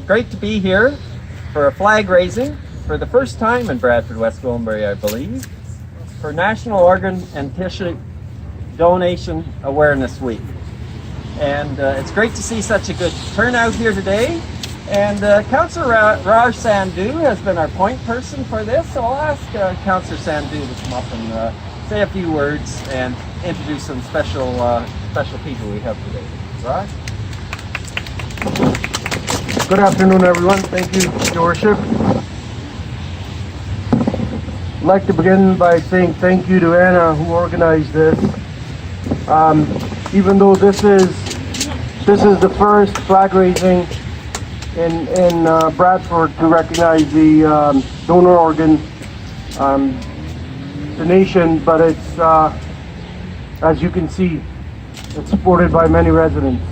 Great to be here for a flag raising for the first time in Bradford, West Gwillimbury, I believe, for National Organ and Tissue Donation Awareness Week. And it's great to see such a good turnout here today. And Councillor Raj Sandhu has been our point person for this, so I'll ask Councillor Sandhu to come up and say a few words and introduce some special people we have today. Raj? Good afternoon, everyone. Thank you, Your Worship. I'd like to begin by saying thank you to Anna, who organized this. Even though this is the first flag raising in Bradford to recognize the donor organ donation, but it's as you can see, it's supported by many residents.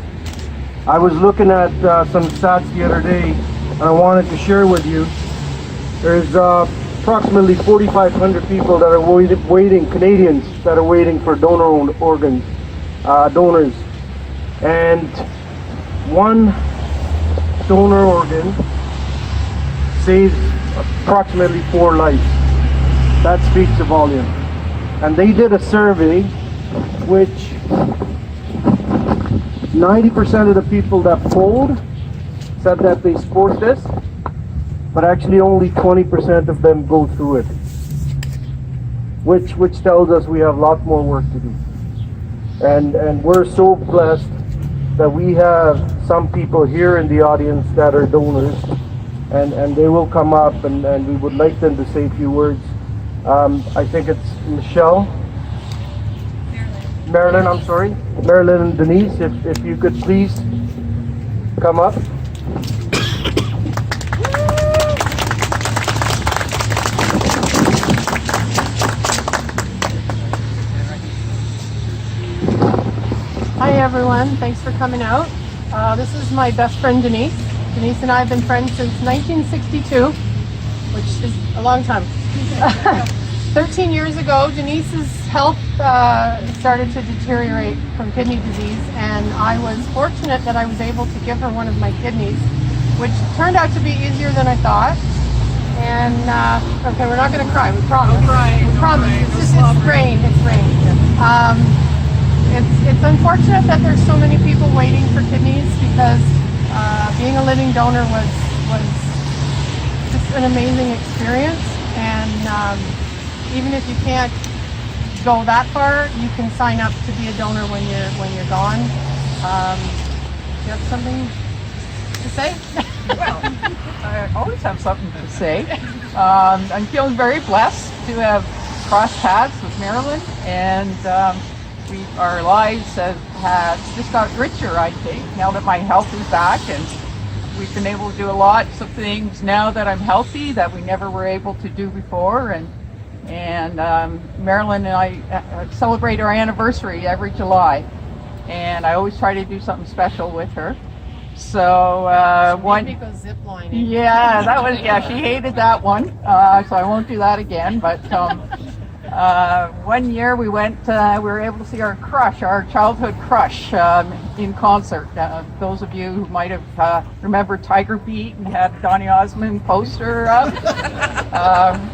I was looking at some stats the other day, and I wanted to share with you. There's approximately 4,500 people that are waiting, Canadians that are waiting for donor-owned organs, donors. And one donor organ saves approximately 4 lives. That speaks a volume. And they did a survey which 90% of the people that polled said that they support this, but actually only 20% of them go through it, which tells us we have a lot more work to do. And we're so blessed that we have some people here in the audience that are donors, and they will come up, and we would like them to say a few words. I think it's Marilyn, I'm sorry. Marilyn and Denise, if you could please come up. Hi everyone, thanks for coming out. This is my best friend Denise. Denise and I have been friends since 1962, which is a long time. 13 years ago, Denise's health started to deteriorate from kidney disease, and I was fortunate that I was able to give her one of my kidneys, which turned out to be easier than I thought. And okay, we're not going to cry. We promise. No crying, we promise. It's rain. It's rain. It's unfortunate that there's so many people waiting for kidneys, because being a living donor was just an amazing experience. And even if you can't go that far, you can sign up to be a donor when you're gone. Do you have something to say? Well, I always have something to say. I'm feeling very blessed to have crossed paths with Marilyn, and our lives have just got richer, I think, now that my health is back, and we've been able to do lots of things now that I'm healthy that we never were able to do before. And Marilyn and I celebrate our anniversary every July, and I always try to do something special with her. So one, go zip lining. Yeah, she hated that one, so I won't do that again. But one year we went, we were able to see our childhood crush, in concert. Those of you who might have remembered Tiger Beat and had Donny Osmond poster up.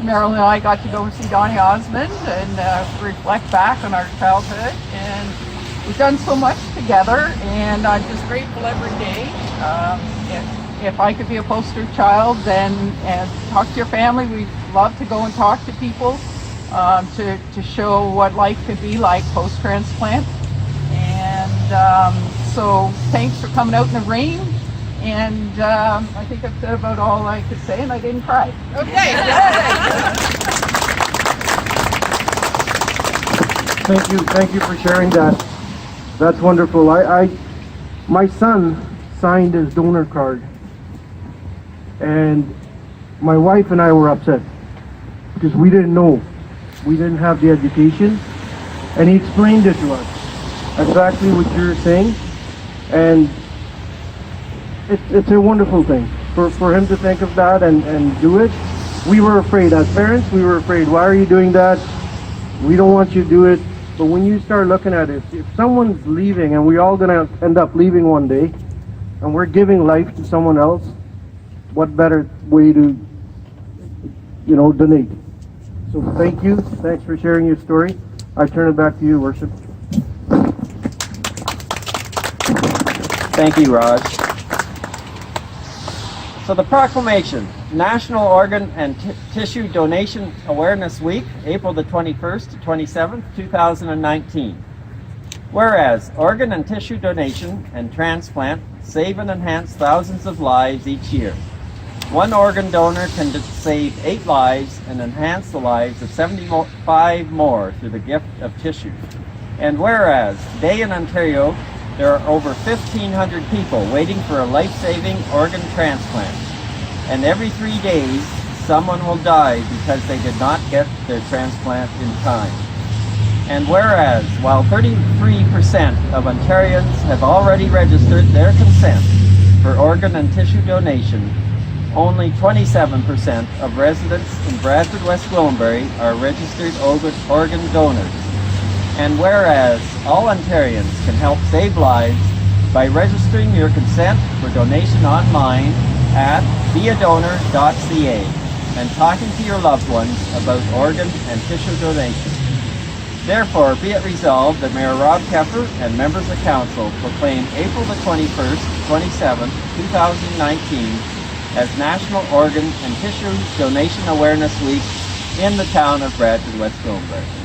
Marilyn and I got to go and see Donny Osmond and reflect back on our childhood. And we've done so much together, and I'm just grateful every day. If I could be a poster child and talk to your family, we'd love to go and talk to people. To show what life could be like post-transplant. And so thanks for coming out in the rain. And I think I've said about all I could say, and I didn't cry. Okay. Thank you for sharing that. That's wonderful. My son signed his donor card, and my wife and I were upset because we didn't know. We didn't have the education, and he explained it to us, exactly what you're saying, and it's a wonderful thing for him to think of that and do it. We were afraid, as parents, why are you doing that? We don't want you to do it. But when you start looking at it, if someone's leaving, and we're all going to end up leaving one day, and we're giving life to someone else, what better way to, donate? So thank you. Thanks for sharing your story. I turn it back to you, Worship. Thank you, Raj. So the proclamation, National Organ and Tissue Donation Awareness Week, April the 21st to 27th, 2019. Whereas organ and tissue donation and transplant save and enhance thousands of lives each year. One organ donor can save 8 lives and enhance the lives of 75 more through the gift of tissue. And whereas today in Ontario, there are over 1,500 people waiting for a life-saving organ transplant. And every 3 days, someone will die because they did not get their transplant in time. And whereas, while 33% of Ontarians have already registered their consent for organ and tissue donation, only 27% of residents in Bradford, West Gwillimbury are registered organ donors. And whereas all Ontarians can help save lives by registering your consent for donation online at beadonor.ca and talking to your loved ones about organ and tissue donation. Therefore, be it resolved that Mayor Rob Keffer and members of council proclaim April the 21st, 27th, 2019 as National Organ and Tissue Donation Awareness Week in the town of Bradford, West Gwillimbury.